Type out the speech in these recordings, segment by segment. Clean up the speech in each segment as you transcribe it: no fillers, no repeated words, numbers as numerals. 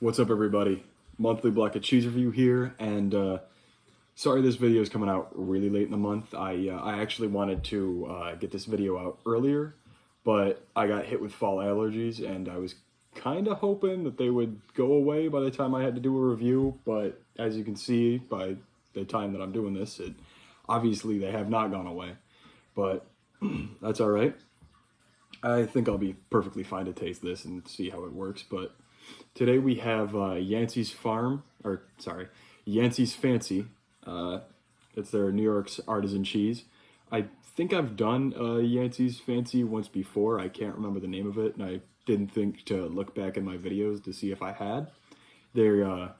What's up, everybody? Monthly block of cheese review here, and sorry this video is coming out really late in the month. I actually wanted to get this video out earlier, but I got hit with fall allergies, and I was kind of hoping that they would go away by the time I had to do a review, but as you can see by the time that I'm doing this, obviously they have not gone away, but that's all right. I think I'll be perfectly fine to taste this and see how it works, but today we have Yancey's Fancy. It's their New York's artisan cheese. I think I've done Yancey's Fancy once before. I can't remember the name of it, and I didn't think to look back in my videos to see if I had. Their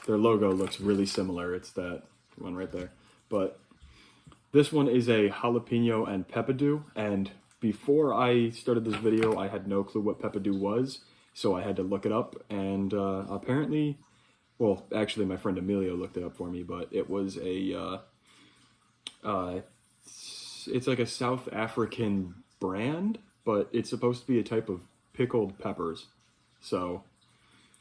logo looks really similar. It's that one right there. But this one is a Jalapeño and Peppadew, and before I started this video, I had no clue what Peppadew was. So I had to look it up, and apparently, well, actually my friend Emilio looked it up for me, but it was it's like a South African brand, but it's supposed to be a type of pickled peppers. So,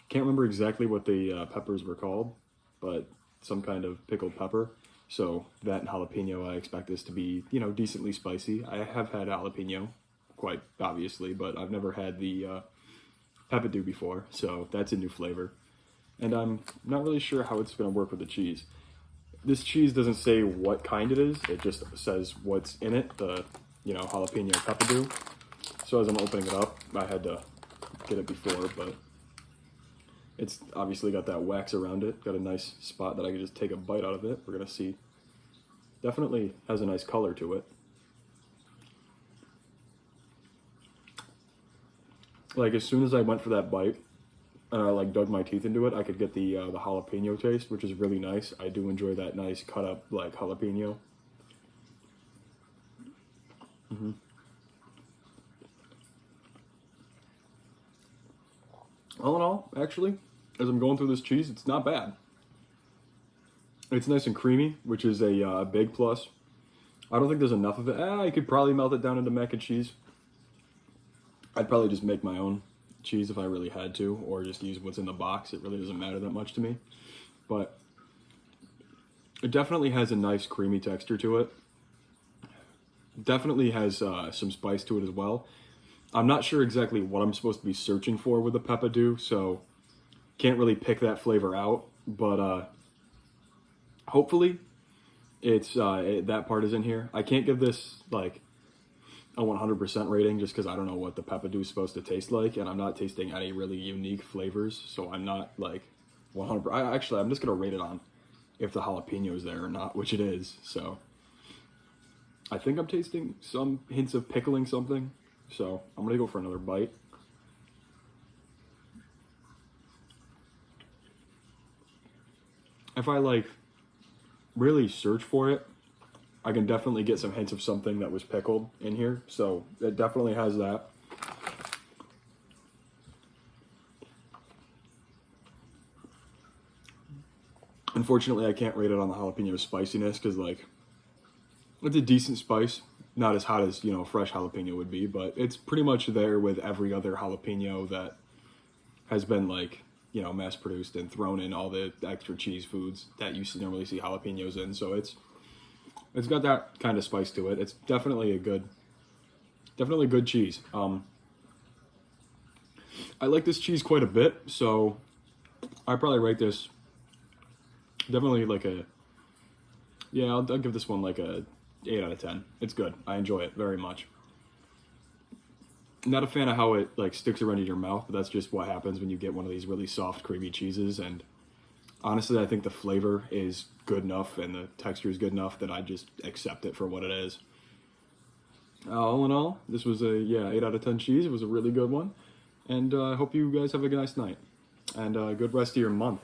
can't remember exactly what the peppers were called, but some kind of pickled pepper. So that and jalapeno, I expect this to be, decently spicy. I have had jalapeno, quite obviously, but I've never had the Peppadew before, so that's a new flavor. And I'm not really sure how it's going to work with the cheese. This cheese doesn't say what kind it is, it just says what's in it, the, jalapeno Peppadew. So as I'm opening it up, I had to get it before, but it's obviously got that wax around it, got a nice spot that I can just take a bite out of it. We're going to see. Definitely has a nice color to it. Like, as soon as I went for that bite, and I dug my teeth into it, I could get the jalapeno taste, which is really nice. I do enjoy that nice cut up jalapeno. All in all, actually, as I'm going through this cheese, it's not bad. It's nice and creamy, which is a big plus. I don't think there's enough of it. I could probably melt it down into mac and cheese. I'd probably just make my own cheese if I really had to, or just use what's in the box. It really doesn't matter that much to me. But it definitely has a nice creamy texture to it. Definitely has some spice to it as well. I'm not sure exactly what I'm supposed to be searching for with the Peppadew, so can't really pick that flavor out. But hopefully it's that part is in here. I can't give this a 100% rating just because I don't know what the Peppadew is supposed to taste like, and I'm not tasting any really unique flavors, so I'm not 100%. Actually, I'm just gonna rate it on if the jalapeno is there or not, which it is. So I think I'm tasting some hints of pickling something, so I'm gonna go for another bite. If I really search for it, I can definitely get some hints of something that was pickled in here, so it definitely has that. Unfortunately, I can't rate it on the jalapeno spiciness because it's a decent spice, not as hot as fresh jalapeno would be, but it's pretty much there with every other jalapeno that has been mass produced and thrown in all the extra cheese foods that you normally see jalapenos in. So it's got that kind of spice to it. It's definitely a good cheese. I like this cheese quite a bit, so I probably rate this definitely I'll give this one a 8 out of 10. It's good. I enjoy it very much. Not a fan of how it sticks around in your mouth, but that's just what happens when you get one of these really soft, creamy cheeses. And honestly, I think the flavor is good enough and the texture is good enough that I just accept it for what it is. All in all, this was a 8 out of 10 cheese. It was a really good one, and I hope you guys have a nice night and a good rest of your month.